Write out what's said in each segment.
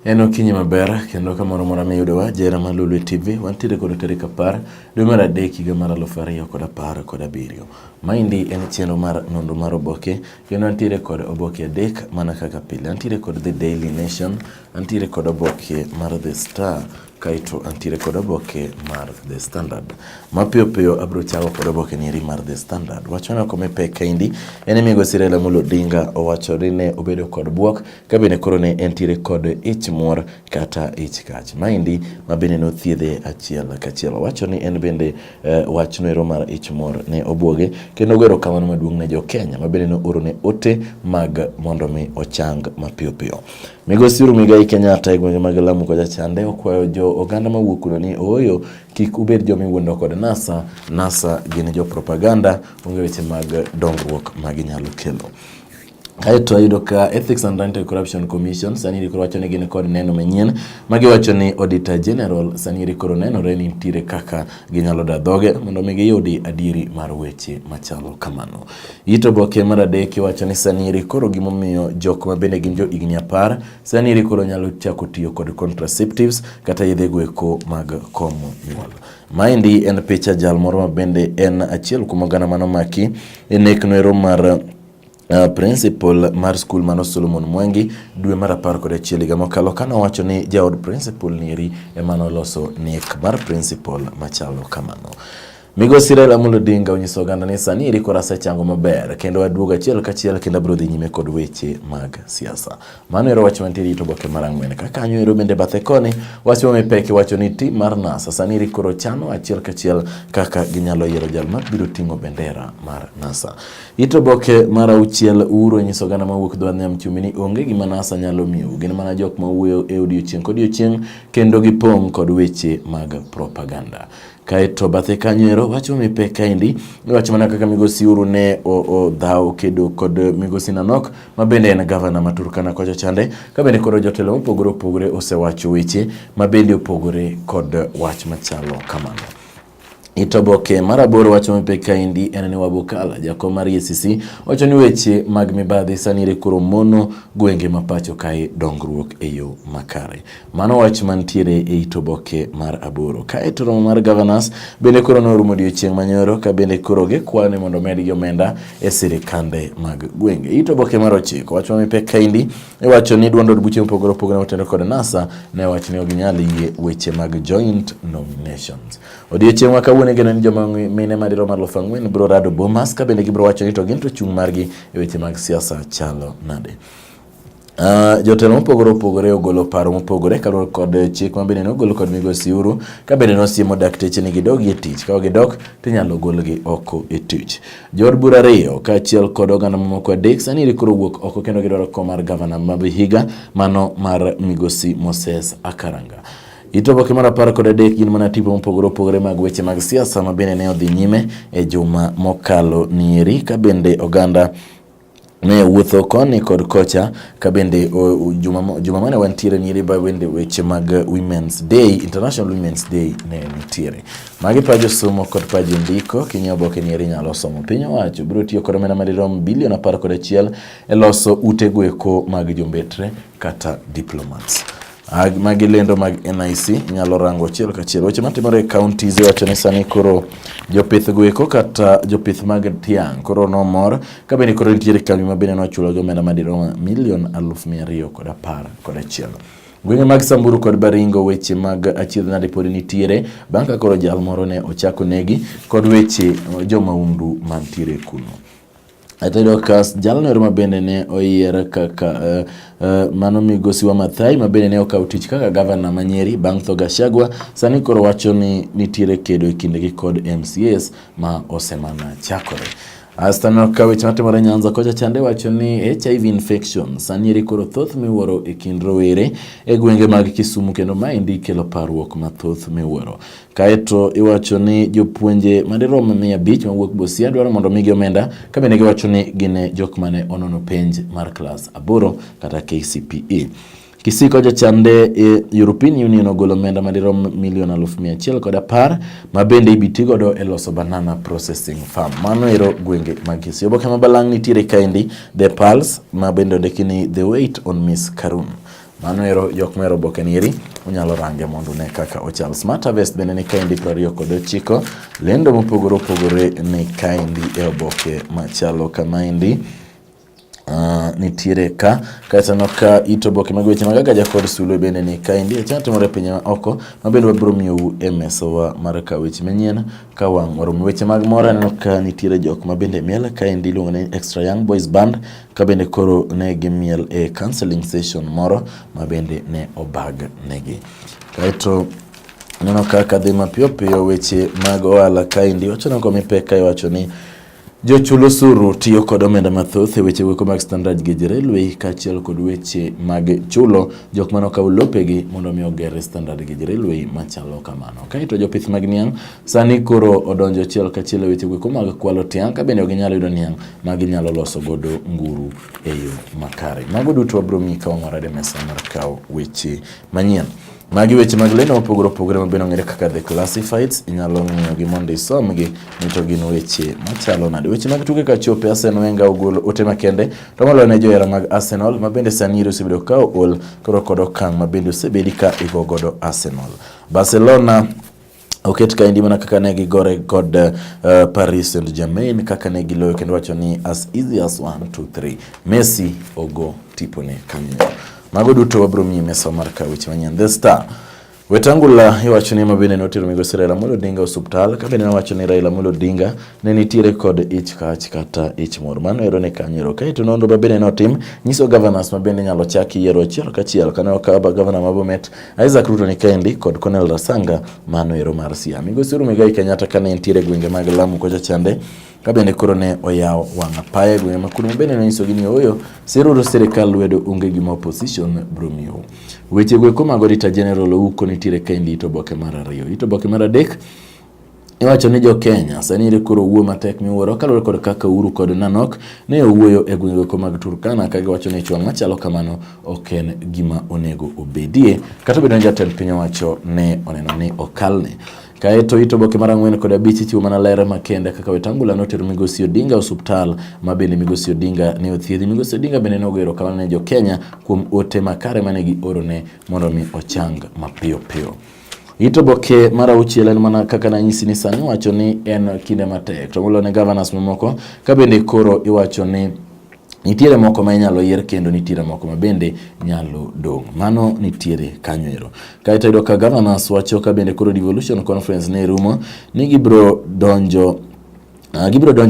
Eno kinyi maber kendo kamoro mora miyudowa Jera Malulu TV wantiere kod tarik 10 dwe mar adek higa mar 2017. Maendi en chenro mar nonro mar oboke kendo antiere kod oboke adek mana kaka pile. Antiere kod The Daily Nation, antiere kod oboke mar The Star, kaito antiere kod oboke mar The Standard. Mapiyo piyo abro chako kod oboke nieri mar The Standard. Wachona kome pek kaindi ene Migosi Raila Amolo Odinga owachore ne obedo kod buok kabene koro ne entiere kod ich muor kata ich kach. Maendi mabende no thiedhe achiel kachiel. Wacho ni en bende wach noero mar ich muor ne obuoge kendo gwero kamano maduong' ne jo Kenya mabende no oro ne ote mag mondo mi ochang mapiyo piyo. Migosi Uhuru Muigai Kenyatta e gwenge mag Lamu kocha chande okwayo jo oganda mawuok kuno ni oyo kik ubed jo miwuondo kod NASA gin jo propaganda onge weche mag dongruok maginyalo kelo. Kaito ayudo ka Ethics and Anti-Corruption Commission sani koro wacho ni gin kod neno manyien magiwacho ni Auditor General sani koro nenore ni nitiere kaka ginyalo dadhoge mondo mi giyudi adieri mar weche machalo kamano. Ito oboke mar adek wacho ni sani koro gimomiyo jok ma bende gin jo higni 10 sani koro nyalo chako tiyo kod contraceptives kata yedhe gweko mag komo nyuol. Maendi en picha jal moro ma bende en achiel kuom oganda mano maki nek noero mar principal mar school mano Solomon Mwangi dwe mar 11 higa mokalo kana wacho ni jaod principal nieri emano loso nek mar principal machalo kamano. Migosi Raila Amolo Odinga onyiso oganda ni sani iri kora sechango maber kendo aduoga achiel kachiel kendo abro dhi nyime kod weche mag siasa. Mano ero wach mantiere ito oboke mar ang'wen. Kaka anyo ero bende bathe koni wach mapeki wacho ni tim mar NASA sani iri koro chano achiel kachiel kaka ginyalo yiero jal mabiro ting'o bendera mar NASA. Ito oboke mar 6 Uhuru onyiso oganda mawuok dho nam chumbi ni onge gima NASA nyalo miyo gin mana jok mawuoyo e odiochieng' kod odiochieng' kendo gipong' kod weche mag propaganda. Kaito bathe kanyo wacho mipek kaindi wacho mana kaka Migosi Uhuru ne dhao kedo kod Migosi Nanok mabende en gavana ma Turkana kocha chande kabende koro jotelo opogore osewacho weche mabende opogore kod wach machalo kamano. Itoboke maraboro wacho mipek kaindi en ni Wabukala jakom mar EACC wacho ni weche mag mibadhi sani koro mono gwenge mapacho kae dongruok e yo makare. Mano wach mantiere e itoboke mar aboro. Kaito romo mar governors bende koro norumo odiochieng' manyoro ka bende koro gekwane mondo medgi omenda e sirikande mag gwenge. Itoboke mar 9 wacho mipek kaindi wacho ni duond od buche opogore otendo kod NASA ne wacho ni oginyal yie weche mag joint nominations. Odiochieng' makawuono geno ni joma mine madiro mar 4,000 bro rado Bomas ka bende gibro wacho ni to gin to chung' margi e weche mag siasa chalo nade. Jotelo opogore ogolo paro mopogore kaluwore kod chik ma bende nogolo kod Migosi Uhuru ka bende nosiemo dakteche ni gidogi e tich ka gidok tinyalo golgi oko e tich. Jood bura ariyo kaachiel kod oganda mamoko adek sani koro wuok oko kendo gidwaro kom mar gavana ma Vihiga mano mar Migosi Moses Akaranga. Itoboke mar 13 gin mana tipo mopogore mag weche mag siasa ma bende ne odhi nyime e juma mokalo nieri ka bende oganda ne wuotho koni kod kocha ka bende juma mane wantiere nieri ba bende weche mag Women's Day, International Women's Day ne nitiere. Magi pajo somo kod pajo ndiko kinyo oboke nieri nyalo somo. Piny owacho biro tiyo kod omenda madirom bilion 11 e loso ute gweko mag jombetre kata diplomats. Magi lendo mag NIC nyalo rango achiel kachiel. Weche matimore e counties wacho ni sani koro jopith gweko kata jopith mag tiang' koro no mor ka bende koro nitiere kambi ma bende nochulo omenda madirom milion 211. Gwenge mag Samburu kod Baringo weche mag achiedh nade pod nitiere bang' ka koro jal moro ne ochako negi kod weche jomaundu mantiere kuno. Atendo kas jalno ma bende ne oyier kaka mano Migosi wa Mathai ma bende ne okaw tich kaka gavana manyeri bang' tho Gachagua sani koro wacho ni nitiere kedo e kindegi kod MCAs ma osemana chakore. Astano ka weche matimore Nyanza kocha chande wacho ni HIV infection sani koro thoth miwuoro e kind rowere e gwenge mag Kisumu kendo maendi kelo parruok mathoth miwuoro. Kaeto iwacho ni jopuonje madirom 500 mawuok Busia dwaro mondo migi omenda ka bende giwacho ni gine jok mane onono penj mar klas 8 kata KCPE. Kisiko jachande European Union ogolo omenda madirom milion 110 ma bende ibitigo do e loso banana processing farm. Mano ero gwenge mag Kisii. Oboke mabalang' nitiere kaindi The Pulse ma bende ondiki ni The Wait on Miss Karun. Mano ero jok mero oboke niri unyalo range mondo ne kaka ochal. Smart Harvest bende ni kaindi 29, lendo mopogore opogore ni kaindi e oboke machalo kamaindi. Nitiere ka kasano ka itoboke mag weche mag Gaja kod Sulwe bende ni kaindi chano timore piny oko mabende wabiro miyo e mesowa mar ka weche manyien ka wang' waromo weche mag mora. Neno ka nitiere jok mabende miel kaindi iluongo ni Extra Young Boys Band ka bende koro ne gimiel e counseling session moro mabende ne obag negi. Kaito neno ka kadhi mapiyo piyo weche mag ohala kaindi wachano ko mipeka iwacho ni jochulo osuru tiyo kod omenda mathoth e weche weko mag standard gauge railway kaachiel kod weche mag chulo jok mano kawo lopegi mondo mi oger standard gauge railway machalo kamano. Kaito jopith mag niang' sani koro odonjo achiel kachiel e weche weko mag kwalo tiang' ka bende ginyalo yudo niang' ma ginyalo loso godo nguru e yo makare. Mago duto wabiro miyi ka wang'orade mesa mar kawo weche manyien. Magi weche mag lendo mopogore opogore mabende ong'ere kaka The Classifieds. Inyalo ng'iyo gi mondo isomgi nito gin weche machalo nade. Weche mag tuke ka chope Arsene Wenger ogolo ote makende to moloyo ne johera mag Arsenal mabende sani osebedo ka ol koro kod okang' mabende osebedi ka igo godo Arsenal. Barcelona oket kaindi mana kaka ne gigore kod Paris Saint-Germain kaka ne giloyo kendo wacho ni as easy as 1, 2, 3 Messi ogo tipone kanyo. Mago duto wabiro miyi mesa mar ka weche manyien. The Star Wetangula iwacho ni mabende notero migosi Raila Amolo Odinga osuptal ka bende wacho ni Raila Amolo Odinga ne nitiere kod ich kach kata ich mor. Mano ero ne kanyero. Kaito nonro mabende notim nyiso governors mabende nyalo chaki yiero achiel kachiel kane okaba governor ma Bomet Isaac Ruto ni kaindi kod Cornel Rasanga. Mano ero mar Siaya. Migosi Muigai Kenyatta kane nitiere gwenge mag Lamu kocha chande ka bende koro ne oyawo wang' apaya gwenge ma kuno bende nonyiso gini oyo siruro sirikal lwedo onge gima opposition bromio. Weche gweko mag Auditor General ouko nitiere kaindi itoboke mar 2. Itoboke mar 3 iwacho ni jo Kenya sani ire koro wuo matek miwuoro kalore kod kaka Uhuru kod Nanok ne owuoyo e gwenge mag Turkana ka giwacho ni chwang' machalo kamano ok en gima onego obedie kata bedo ni jatend piny owacho ne oneno ni okalne. Kaito itoboke mar 4 kod 5 chiwo mana ler makende kaka Wetangula notero migosi Odinga osuptal mabende migosi Odinga ne othiedhi. Migosi Odinga bende nogero kamano ne jo Kenya kuom ote makare mane giorone mondo mi ochang mapiyo piyo. Itoboke mar 6 en mana kaka nanyisi ni sani wacho ni en kinde matek to molo ne governors mamoko ka bende koro iwacho ni nitiere moko ma inyalo yier kendo nitiere moko ma bende nyalo dong'. Mano nitiere kanyoero. Kaito yudo ka governors wacho ka bende koro devolution conference ne rumo ni gibro donjo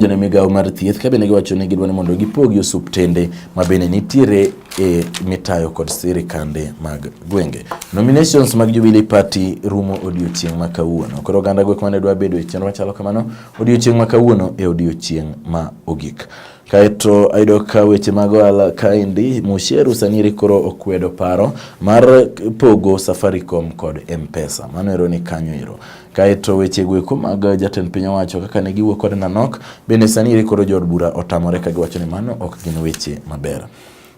ne migawo mar thieth ka bende giwacho ni gidwa ni mondo gipogi osuptende ma bende nitiere e mitayo kod sirikande mag gwenge. Nominations mag Jubilee Party rumo odiochieng' ma kawuono. Koro oganda gwek mane dwa bedo e chenro machalo kamano odiochieng' ma kawuono e odiochieng' ma ogik. Kaito ayudo ka weche mag ohala kaindi Musheru sani koro okwedo paro mar pogo Safaricom kod M-Pesa. Mano ero ni kanyo ero. Kaito weche gweko mag jatend piny owacho kaka ne giwuok kod Nanok bende sani koro jod bura otamore ka giwacho ni mano ok gin weche maber.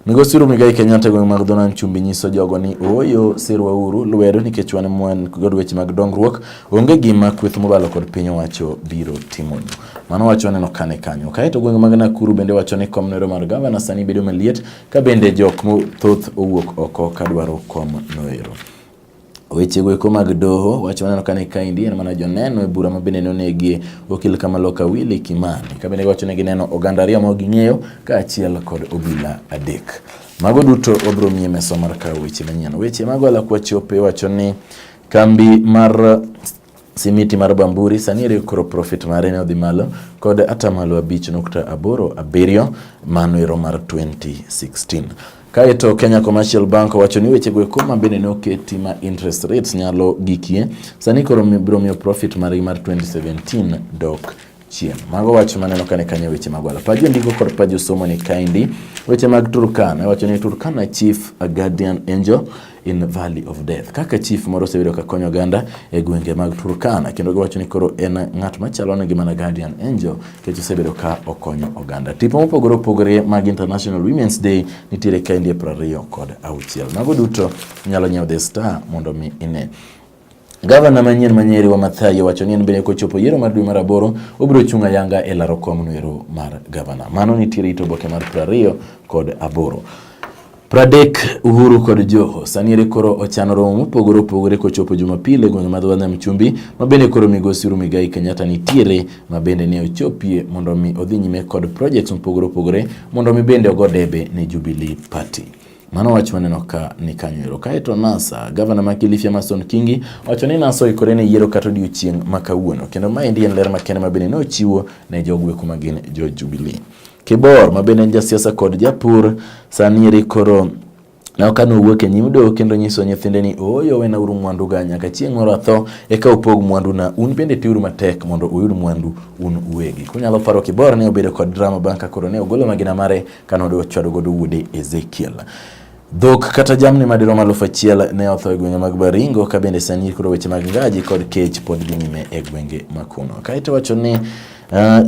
Migosi Muigai Kenyatta gweng' mag Dhonan Chumbi nyiso jogo ni oyo sirwauru lwedo nikech wan mwan kod weche mag dongruok onge gima kweth mobalo kod piny owacho biro timonu. Mano wacho neno kane kanyo. Kaito gweng' mag Nakuru bende wacho ni komnero mar governor sani bedo maliet ka bende jok mothoth owuok oko ka dwaro kom noero. Weche gweko mag doho wacho neno kane kaindi en mana joneno e bura mabende nonegi okil Kamaloka Willy Kimani ka bende wacho ni gineno oganda ariyo ma ging'eyo ka achiel kod obila 3. Mago duto obro miye meso mar kawo weche manyien. Weche mag ohala kwa chope wacho ni kambi mar simiti mar Bamburi sani koro profit mare ne odhi malo kod atamalo 5.87 mano ero mar 2016. Kaito Kenya Commercial Bank wacho ni weche gweko mabende ne oketi ma interest rates nyalo gikie sani koro biro miyo profit mar 2017 dok chien. Mago wacho maneno kane kanya weche mag ohala. Paji ndiko kod paji somo ni kaindi weche mag Turkana wacho ni Turkana chief a guardian angel in Valley of Death. Kaka chief moro osebedo ka konyo oganda e gwenge mag Turkana kendo giwacho ni koro en ng'at machalo ne gima na guardian angel kech osebedo ka okonyo oganda. Tipo mopogore opogore mag International Women's Day nitiere kaindi 26. Mago duto nyalo nyiewo The Star mondo mi ine. Gavana manyien Manyeri wa Mathayo wacho ni en bende kochopo yiero mar dwe mar 8 obiro chunga yanga e laro kom noero mar gavana. Mano nitiere itoboke mar 28. Pradek Uhuru kod Joho sani koro ochano romo mopogore opogore kochopo Jumapile gwenge madho na Mchumbi mabende koro migosi Migai Kenyatta nitiere mabende ne ochopie mondo mi odhi nyime kod projects mopogore opogore mondo mi bende ogo debe ne Jubilee Party. Mano wach maneno ka ni kanyo. Kaeto NASA, Gavana ma Kilifi Amason Kingi wacho ni NASA ikore ne yiero kata odiochieng' ma kawuono. Kendo ma endi en ler makende mabende ne ochiwo ne jogweko magin jo Jubilee. Kibor mabende en jasiasa kod japur sani koro na okano wuok e nyim doho kendo nyiso nyithinde ni oyo wena uru mwandu ga nyaka chieng' moro atho eka upog mwandu na un bende tiuru matek mondo uyud mwandu un uwegi. Kunyalo paro Kibor ne obedo kod drama banka koro ne ogolo magina mare kano do chwado godo wuode Ezekiel. Dhok kata jamni madirom 1,000 ne otho e gwenge mag Baringo ka bende sani koro weche mag ngaji kod kech pod dhi nyime e gwenge makuno. Kaito wacho ni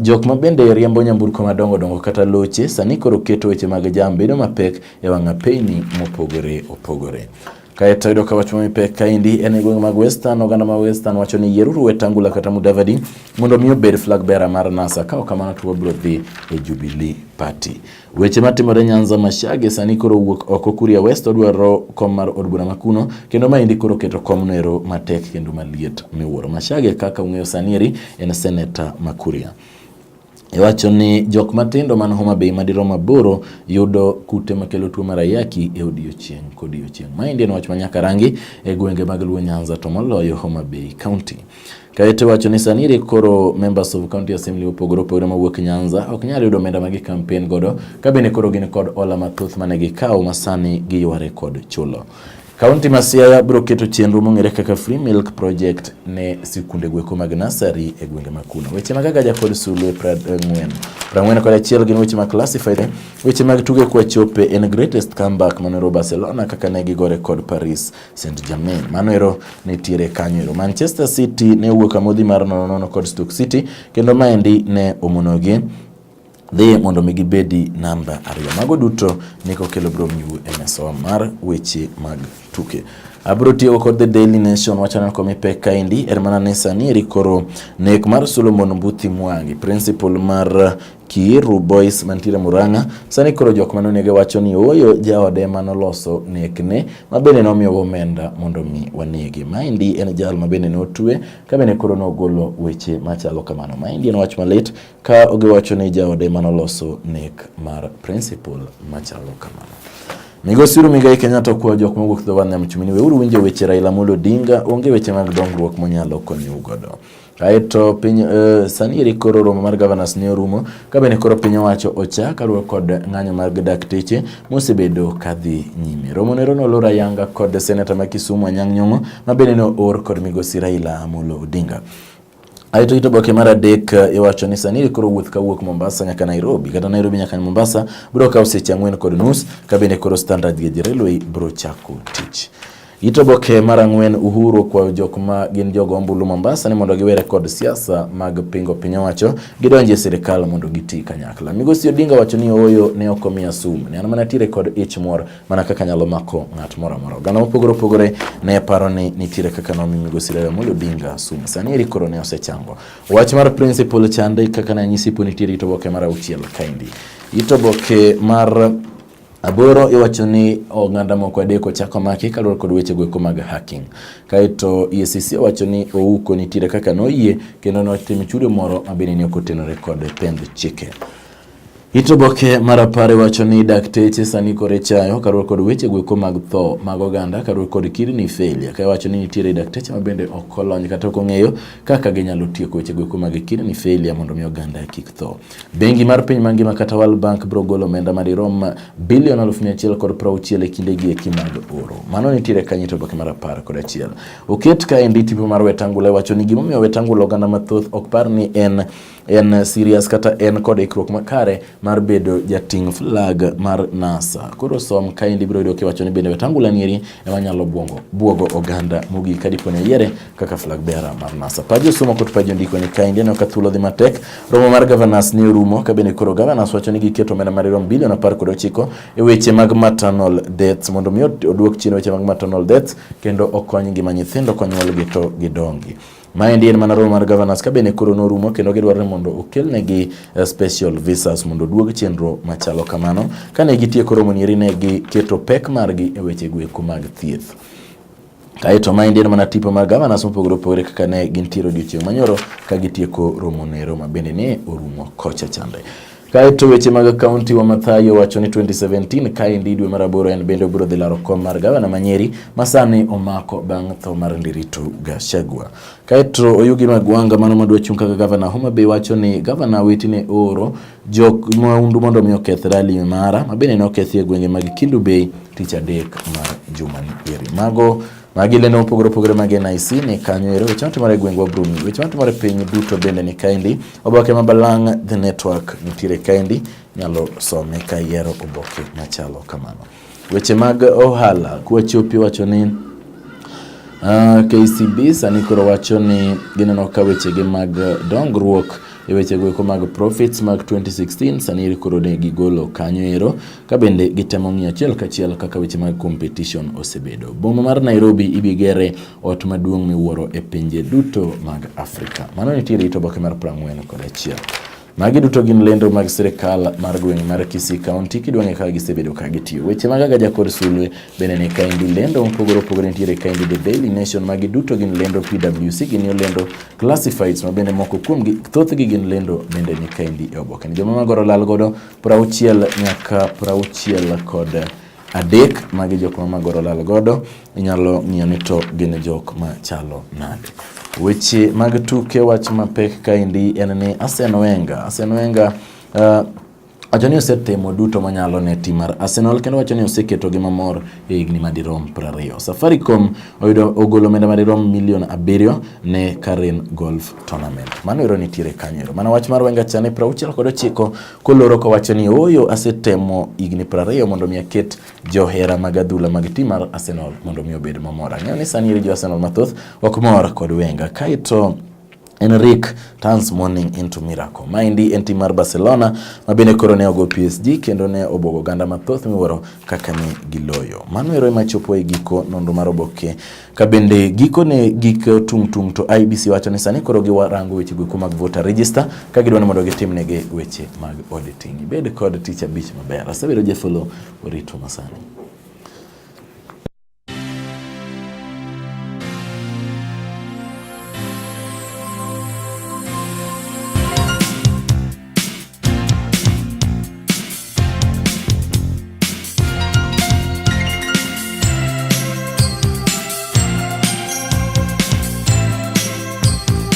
jok mabende riembo nyamburko madongo kata loche sani koro keto weche mag jam bedo mapek e wanga peni mopogore opogore. Kaito yudo ka wacho mipek kaindi en gwenge mag Western. Oganda ma Western wacho ni yieruru Wetangula kata Mudavadi mondo miyo bed flag bearer mar NASA ka okamano tuwa bro dhi e Jubilee Party. Weche matimore Nyanza Mashage sani koro wuok oko Kuria West odwaro kom mar od bura makuno kendo ma indi koro keto kom nero matek kendo maliet miwuoro. Mashage kaka ung'eyo sanieri en senator ma Kuria. Wacho ni jok matindo man Homa Bay madirom 8 yudo kute makelo tuo mar ayaki e odiochieng' kodiochieng'. Ma indi en wach manyaka rangi e gwenge mag Luo Nyanza to moloyo Homa Bay County. Kaeto wacho ni sani koro members of county assembly opogore opogore mawuok Nyanza ok nyal yudo omenda magi campaign godo ka bende koro gin kod ola mathoth mane gikawo masani giyware kod chulo. Kaunti ma Siaya biro keto chenro mong'ere kaka Free Milk Project ne sikunde gweko mag nasari e gwenge makuno. Weche mag Agaja kod Sulwe Prang'wen kod achiel gin weche mag classified. Weche mag tuge kwa chope en greatest comeback manero Barcelona kaka ne gigore kod Paris Saint-Germain. Manero nitiere kanyo. Manchester City ne wuok amodhi mar 0-0 kod Stoke City kendo maendi ne omonogi dhi mondo mi gibedi namba 2. Mago duto niko kelo bro miu e meso mar weche mag tuke. Abro tiyo kod The Daily Nation wachana komi pek kaindi ermana nesani koro nek mar Solomon Mbuthi Mwangi principal mar Kiiru Boys mantira Murang'a sani koro jok manonege wacho ni oyo jaode manoloso nekne mabene nomiyo omenda mondo mi wanege. Maendi en jal mabene ne otwe ka bene koro nogolo weche machalo kamano. Maendi en wach malit ka oge wacho ni jaode manoloso nek mar principal machalo kamano. Migosi Migai Kenyatta kwa jok mowuok dho wan Mchumbi weuru winjo weche Raila Amolo Odinga onge weche mag dongruok monyalo konyo godo. Kaeto piny sani koro romo mar governors ne orumo ka bene koro piny owacho ochaka ruo kod ng'anyo mar dakteche mosebedo kadhi nyime. Romo ne rono Lora Yanga kod senator ma Kisumu Anyang' Nyong'o ma bene no or kod migosi Raila Amolo Odinga. Aito itoboke mar adek iwacho ni sani koro wuoth kawuok Mombasa nyaka Nairobi kata Nairobi nyaka Mombasa biro kawo seche 4 kod nus ka bende koro Standard Gauge Railway biro chako tich. Itoboke mar 4 Uhuru kwa jok ma gin jogo ombulu Mombasa ni mondo giwere kod siasa mag pingo piny owacho gidonje sirikal mondo giti kanyakla. Migosi Odinga wacho ni oyo ne okomia sum ne an mana tire kod ich mor mana kaka nyalo mako ng'at moro amora. Gana opogore ne paro ni nitire kaka nomi migosi Raila Amolo Odinga sum sani koro ne osechango. Wach mar principal chande kaka na nyisi po nitire itoboke mar 6 kaindi. Itoboke mar 8 iwacho ni oganda moko adeko chako maki kaluwore kod weche gweko mag hacking. Kaeto EACC wacho ni ouko nitire kaka noyie kendo notim chudo moro mabende ne okotenore kod pend chike. Itoboke mar 10 wacho ni dakteche sani kore chayo kaluwore kod weche gweko mag tho mag oganda kaluwore kod kidney failure. Ka wacho ni nitiere dakteche mabende okolony kata okong'eyo kaka ginyalo tieko weche gweko mag kidney failure mondo mi oganda kik tho. Bengi mar piny mangima kata World Bank biro golo omenda madirom bilion 160 e kindegi eki mag oro. Mano nitiere kanyo itoboke mar 11. Oket ka endi tipo mar Wetangula wacho ni gimomiyo Wetangula oganda mathoth ok par ni en serious kata en kod ikruok makare mar bedo jating flag mar NASA. Koro som kaindi biro yudo kiwacho ni bende Wetangula nieri ema nyalo buogo oganda mugi kadipone yiere kaka flag bearer mar NASA. Pajo somo kod pajo ndiko ni kaindi ne okathulo dhi matek. Romo mar governors ne orumo ka bende koro governors wacho ni giketo omenda marirom bilion 19 e weche mag maternal deaths mondo mi oduok chien weche mag maternal deaths kendo okony ngima nyithindo konyuol gi to gidongi. Maendi en mana romo mar governors ka bende koro norumo kendo gidwaro mondo okelnegi special visas mondo duog chenro machalo kamano. Kane gitieko romo nieri ne giketo pek margi e weche gweko mag thieth. Kaeto maendi en mana tipo mar governors mopogore opogore kaka ne gintiere odiochieng' manyoro ka gitieko romo nero ma bende ne orumo kocha chande. Kaeto weche mag kaunti wa Mathayo wacho ni 2017 kaendi dwe mar aboro en bende obiro dhi laro kom mar gavana Manyeri masani omako bang' tho mar Ndiritu Gachagua. Kaeto Oyugi Magwanga mano madwa chung' kaka gavana Homa Bay wacho ni gavana wetine oro jok maundu mondo mi oketh rally mara mabende ne okethi e gwenge mag Kindu Bay tich adek mar juma ni. Magi lendo mopogore mag NIC ni kanyo ero weche matimore gwengwa Bruni, weche matimore piny duto bende ni kaendi. Oboke mabalang' The Network nitiere kaendi, nyalo some ka yiero oboke machalo kamano. Weche mag ohala kwachopi wacho ni KCB sani koro wacho ni gineno ka wechege mag dongruok e weche gweko mag profits mag 2016 sani koro ne gigolo kanyo ero ka bende gitemo ng'iyo achiel kachiel kaka weche mag competition osebedo. Boma mar Nairobi ibigere ot maduong' miwuoro e pinje duto mag Afrika. Mano nitiere ito oboke mar 41. Magi duto gin lendo mag sirikal mar gweng' mar Kisii County kidwang'e ka gisebedo ka gitiyo. Weche mag Agaja kod Sulwe bende ni kaendi lendo mopogore opogore nitiere kaendi The Daily Nation magi duto gin lendo PWC gin lendo classifieds ma bende moko kuomgi thothgi gin lendo bende ni kaendi e oboke. Joma magoro lal godo 60 nyaka 60 kod adek magi jok ma magoro lal godo inyalo ng'iyo ni to gin jok ma chalo nade. Weche mag tuke wach mapek kaendi en ni Arsene Wenger wacho ni osetemo duto manyalo ne tim mar Arsenal kendo wacho ni oseketo gi mamor e higni madirom 20. Safaricom ogolo omenda madirom milion 7 ne Karen Golf Tournament. Mano ero nitiere kanyo. Mana wach mar Wenger chane 69 koloro ko wacho ni oyo asetemo higni 20 mondo mi aket johera mag adhula mag tim mar Arsenal mondo mi obed mamor. Ng'eyo ni sani jo Arsenal mathoth ok mor kod Wenger. Kaito Enrique turns morning into miracle. Maendi en tim mar Barcelona ma bende koro ne ogo PSG kendo ne obogo ganda mathoth miwuoro kaka ne giloyo. Mano ero ema chopo e giko nonro mar oboke ka bende giko ne gik tung to IBC wacho ni sani koro giwarango weche gweko mag voter register ka gidwa ni mondo gitimnegi weche mag auditing. Bed kod tich abich maber. Asebedo Jefolo orito masani.